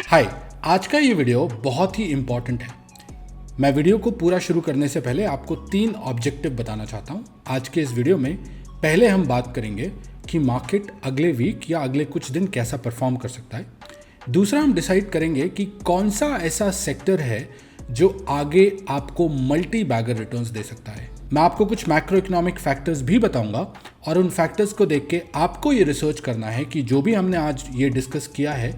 हाय, आज का ये वीडियो बहुत ही इम्पॉर्टेंट है। मैं वीडियो को पूरा शुरू करने से पहले आपको 3 ऑब्जेक्टिव बताना चाहता हूँ। आज के इस वीडियो में पहले हम बात करेंगे कि मार्केट अगले वीक या अगले कुछ दिन कैसा परफॉर्म कर सकता है। दूसरा, हम डिसाइड करेंगे कि कौन सा ऐसा सेक्टर है जो आगे आपको मल्टी बैगर रिटर्न्स दे सकता है। मैं आपको कुछ मैक्रो इकोनॉमिक फैक्टर्स भी बताऊंगा और उन फैक्टर्स को देख के आपको ये रिसर्च करना है कि जो भी हमने आज ये डिस्कस किया है,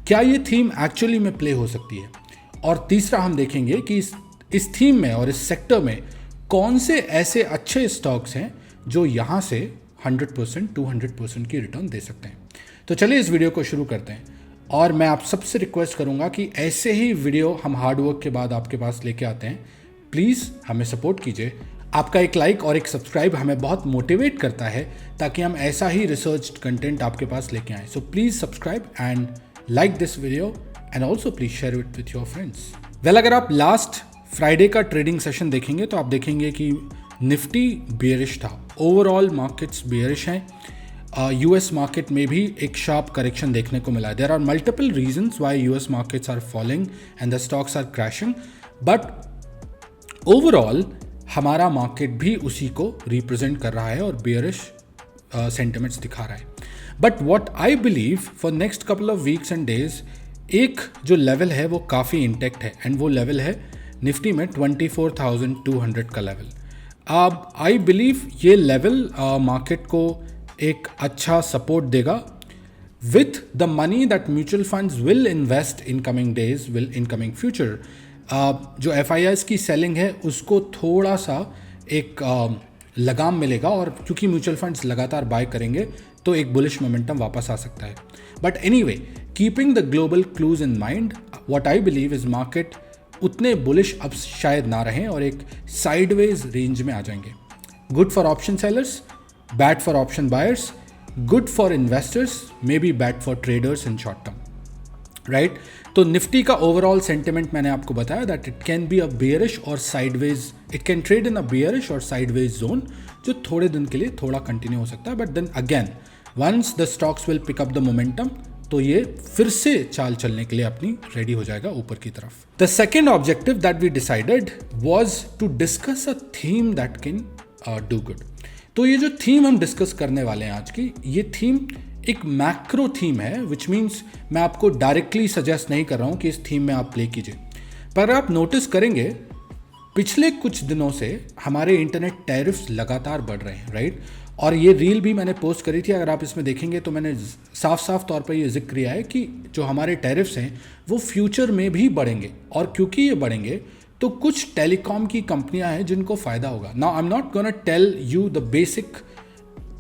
क्या ये थीम एक्चुअली में प्ले हो सकती है। और तीसरा, हम देखेंगे कि इस थीम में और इस सेक्टर में कौन से ऐसे अच्छे स्टॉक्स हैं जो यहाँ से 100% 200% की रिटर्न दे सकते हैं। तो चलिए इस वीडियो को शुरू करते हैं। और मैं आप सबसे रिक्वेस्ट करूंगा कि ऐसे ही वीडियो हम हार्डवर्क के बाद आपके पास लेके आते हैं। प्लीज़ हमें सपोर्ट कीजिए। आपका एक लाइक और एक सब्सक्राइब हमें बहुत मोटिवेट करता है ताकि हम ऐसा ही रिसर्च कंटेंट आपके पास लेके आएँ। So please subscribe and like this video and also please share it with your friends. Well, अगर आप लास्ट फ्राइडे का ट्रेडिंग सेशन देखेंगे तो आप देखेंगे कि निफ्टी बेयरिश था। ओवरऑल मार्केट्स बेयरिश हैं। यूएस मार्केट में भी एक शार्प करेक्शन देखने को मिला है। There are multiple reasons why US markets are falling and the stocks are crashing, but overall हमारा मार्केट भी उसी को रिप्रेजेंट कर रहा है और बेयरिश सेंटिमेंट्स दिखा रहा है। But what I believe for next couple of weeks and days, एक जो लेवल है वो काफ़ी इंटेक्ट है एंड वो लेवल है निफ्टी में 24,200 का लेवल। अब आई बिलीव ये लेवल मार्केट को एक अच्छा सपोर्ट देगा with the money that mutual funds will invest in coming days, will in coming future. जो FIIs की सेलिंग है उसको थोड़ा सा एक लगाम मिलेगा और क्योंकि म्यूचुअल फंड्स लगातार बाय करेंगे तो एक बुलिश मोमेंटम वापस आ सकता है। But anyway, keeping the global clues in mind, what I believe is market उतने बुलिश अब शायद ना रहें और एक साइडवेज रेंज में आ जाएंगे। Good for option sellers, bad for option buyers, good for investors, may be bad for traders in short term, right. तो निफ्टी का ओवरऑल सेंटिमेंट मैंने आपको बताया that it can be a bearish और sideways, it can trade in a bearish और sideways zone जो थोड़े दिन के लिए थोड़ा कंटिन्यू हो सकता है। But then again once the stocks will pick up the momentum तो ये फिर से चाल चलने के लिए अपनी रेडी हो जाएगा ऊपर की तरफ। The second objective that we decided was to discuss a theme that can do good. तो ये जो थीम हम डिस्कस करने वाले हैं आज की, ये थीम एक मैक्रो थीम है, विच मीन्स मैं आपको डायरेक्टली सजेस्ट नहीं कर रहा हूँ कि इस थीम में आप प्ले कीजिए। पर आप नोटिस करेंगे पिछले कुछ दिनों से हमारे इंटरनेट टैरिफ्स लगातार बढ़ रहे हैं, राइट। और ये रील भी मैंने पोस्ट करी थी, अगर आप इसमें देखेंगे तो मैंने साफ साफ तौर पर ये जिक्र किया है कि जो हमारे टैरिफ्स हैं वो फ्यूचर में भी बढ़ेंगे। और क्योंकि ये बढ़ेंगे तो कुछ टेलीकॉम की कंपनियां हैं जिनको फ़ायदा होगा। Now I am not gonna tell you the basic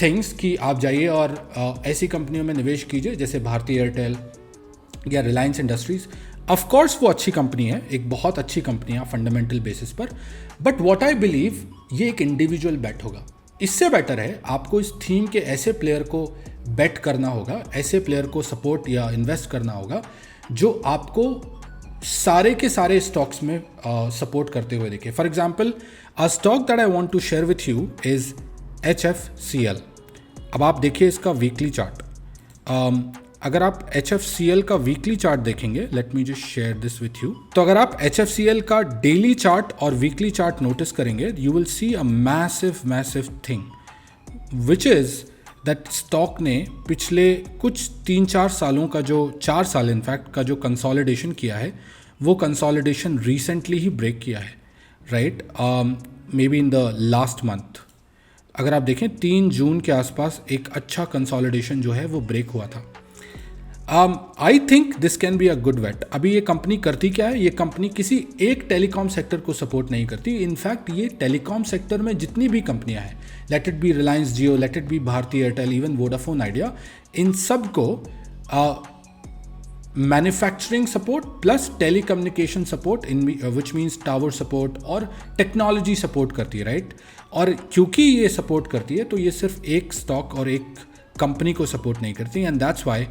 things कि आप जाइए और ऐसी कंपनियों में निवेश कीजिए जैसे भारती एयरटेल या रिलायंस इंडस्ट्रीज। ऑफ कोर्स वो अच्छी कंपनी है, एक बहुत अच्छी कंपनी है फंडामेंटल बेसिस पर, बट व्हाट आई बिलीव ये एक इंडिविजुअल बेट होगा। इससे बेटर है आपको इस थीम के ऐसे प्लेयर को बेट करना होगा, ऐसे प्लेयर को सपोर्ट या इन्वेस्ट करना होगा जो आपको सारे के सारे स्टॉक्स में सपोर्ट करते हुए देखे। For example, a stock that I want to share with you is HFCL। अब आप देखिए इसका वीकली चार्ट। अगर आप HFCL का वीकली चार्ट देखेंगे, let me just share this with you. तो अगर आप HFCL का डेली चार्ट और वीकली चार्ट नोटिस करेंगे, you will see a massive thing which is that stock ने पिछले कुछ 3-4 सालों का जो 4 साल इनफैक्ट का जो कंसोलिडेशन किया है वो कंसोलिडेशन रिसेंटली ही ब्रेक किया है, right. May be in the last month अगर आप देखें 3 जून के आसपास एक अच्छा कंसोलिडेशन जो है वो ब्रेक हुआ था। I think this can be a good wait. अभी ये कंपनी करती क्या है, ये कंपनी किसी एक टेलीकॉम सेक्टर को सपोर्ट नहीं करती। इनफैक्ट ये टेलीकॉम सेक्टर में जितनी भी कंपनियां हैं, let it be Reliance Jio, let it be Bharti Airtel, even Vodafone Idea, इन सब को manufacturing support plus telecommunication support in which means tower support और टेक्नोलॉजी सपोर्ट करती है, राइट। और क्योंकि ये सपोर्ट करती है तो ये सिर्फ एक स्टॉक और एक कंपनी को सपोर्ट नहीं करती, and that's why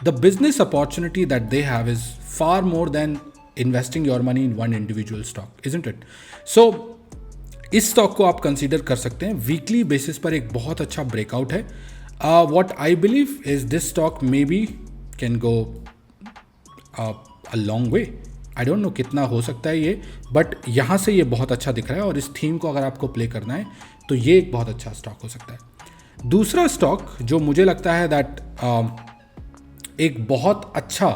the business opportunity that they have is far more than investing your money in one individual stock, isn't it. So इस स्टॉक को आप कंसीडर कर सकते हैं। वीकली बेसिस पर एक बहुत अच्छा ब्रेकआउट है। What I believe is this stock may be can go a long way. I don't know कितना हो सकता है ये, बट यहाँ से ये बहुत अच्छा दिख रहा है और इस थीम को अगर आपको प्ले करना है तो ये एक बहुत अच्छा स्टॉक हो सकता है। दूसरा स्टॉक जो मुझे लगता है दैट एक बहुत अच्छा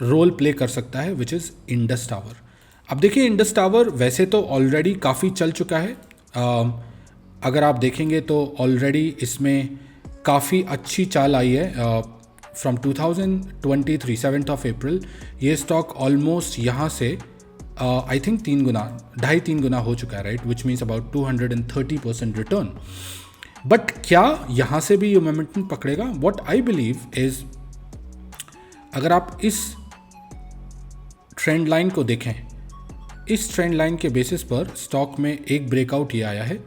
रोल प्ले कर सकता है विच इज़ इंडस टावर। अब देखिए इंडस टावर वैसे तो ऑलरेडी काफ़ी चल चुका है, अगर आप देखेंगे तो ऑलरेडी इसमें काफ़ी अच्छी चाल आई है। फ्रॉम 2023 7th ऑफ अप्रैल ये स्टॉक ऑलमोस्ट यहाँ से आई थिंक 2.5-3 गुना हो चुका है, right, which means about 230% return. But क्या यहाँ से भी ये मोमेंटम पकड़ेगा? व्हाट आई बिलीव इज, अगर आप इस ट्रेंड लाइन को देखें, इस ट्रेंड लाइन के बेसिस पर स्टॉक में एक ब्रेकआउट ये आया है।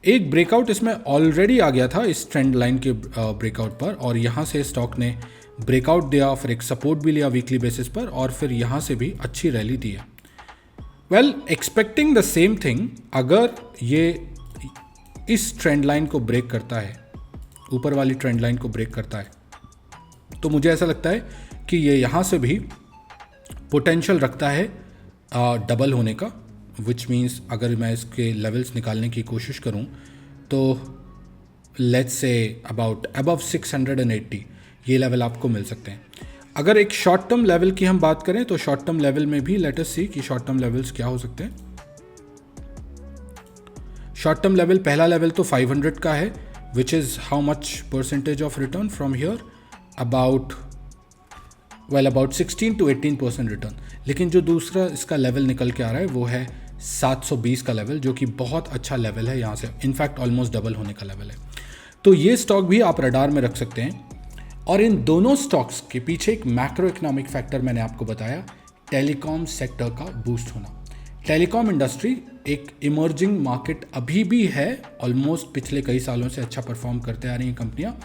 एक ब्रेकआउट इसमें ऑलरेडी आ गया था इस ट्रेंड लाइन के ब्रेकआउट पर, और यहाँ से स्टॉक ने ब्रेकआउट दिया, फिर एक सपोर्ट भी लिया वीकली बेसिस पर, और फिर यहाँ से भी अच्छी रैली दी है। Well, expecting the same thing, अगर ये इस ट्रेंड लाइन को ब्रेक करता है, ऊपर वाली ट्रेंड लाइन को ब्रेक करता है, तो मुझे ऐसा लगता है कि ये यहाँ से भी पोटेंशियल रखता है डबल होने का, विच मीन्स अगर मैं इसके लेवल्स निकालने की कोशिश करूं तो लेट्स से अबाउट अबव 680 ये लेवल आपको मिल सकते हैं। अगर एक शॉर्ट टर्म लेवल की हम बात करें तो शॉर्ट टर्म लेवल में भी लेट अस सी कि शॉर्ट टर्म लेवल्स क्या हो सकते हैं। शॉर्ट टर्म लेवल, पहला लेवल तो 500 का है, which is how much percentage of return from here, about 16 to 18% return. लेकिन जो दूसरा इसका लेवल निकल के आ रहा है वो है 720 का लेवल, जो कि बहुत अच्छा लेवल है, यहाँ से इनफैक्ट ऑलमोस्ट डबल होने का लेवल है। तो ये स्टॉक भी आप रडार में रख सकते हैं। और इन दोनों स्टॉक्स के पीछे एक मैक्रो इकोनॉमिक फैक्टर मैंने आपको बताया, टेलीकॉम सेक्टर का बूस्ट होना। टेलीकॉम इंडस्ट्री एक इमर्जिंग मार्केट अभी भी है, ऑलमोस्ट पिछले कई सालों से अच्छा परफॉर्म करते आ रही हैं कंपनियाँ,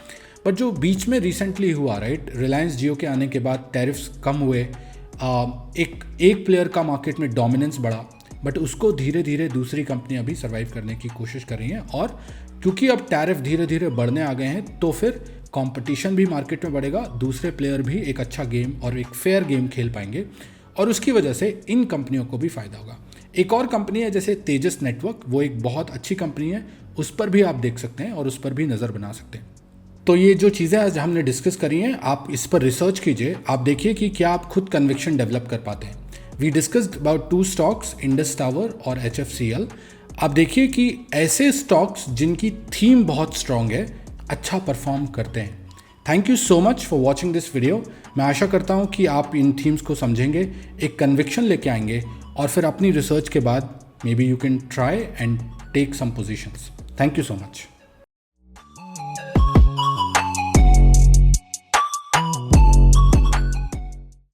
बट जो बीच में रिसेंटली हुआ, राइट, रिलायंस जियो के आने के बाद टैरिफ्स कम हुए, एक प्लेयर का मार्केट में डोमिनेंस बढ़ा, बट उसको धीरे धीरे दूसरी कंपनियां भी सर्वाइव करने की कोशिश कर रही हैं। और क्योंकि अब टैरिफ धीरे धीरे बढ़ने आ गए हैं तो फिर कंपटीशन भी मार्केट में बढ़ेगा, दूसरे प्लेयर भी एक अच्छा गेम और एक फेयर गेम खेल पाएंगे, और उसकी वजह से इन कंपनियों को भी फ़ायदा होगा। एक और कंपनी है जैसे तेजस नेटवर्क, वो एक बहुत अच्छी कंपनी है, उस पर भी आप देख सकते हैं और उस पर भी नज़र बना सकते हैं। तो ये जो चीज़ें आज हमने डिस्कस करी हैं, आप इस पर रिसर्च कीजिए, आप देखिए कि क्या आप खुद कन्विक्शन डेवलप कर पाते हैं। We discussed about 2 stocks, Indus Tower और HFCL। आप देखिए कि ऐसे स्टॉक्स जिनकी थीम बहुत स्ट्रांग है, अच्छा परफॉर्म करते हैं। Thank you so much for watching this video. मैं आशा करता हूँ कि आप इन थीम्स को समझेंगे, एक कन्विक्शन लेके आएंगे, और फिर अपनी रिसर्च के बाद maybe you can try and take some positions. Thank you so much.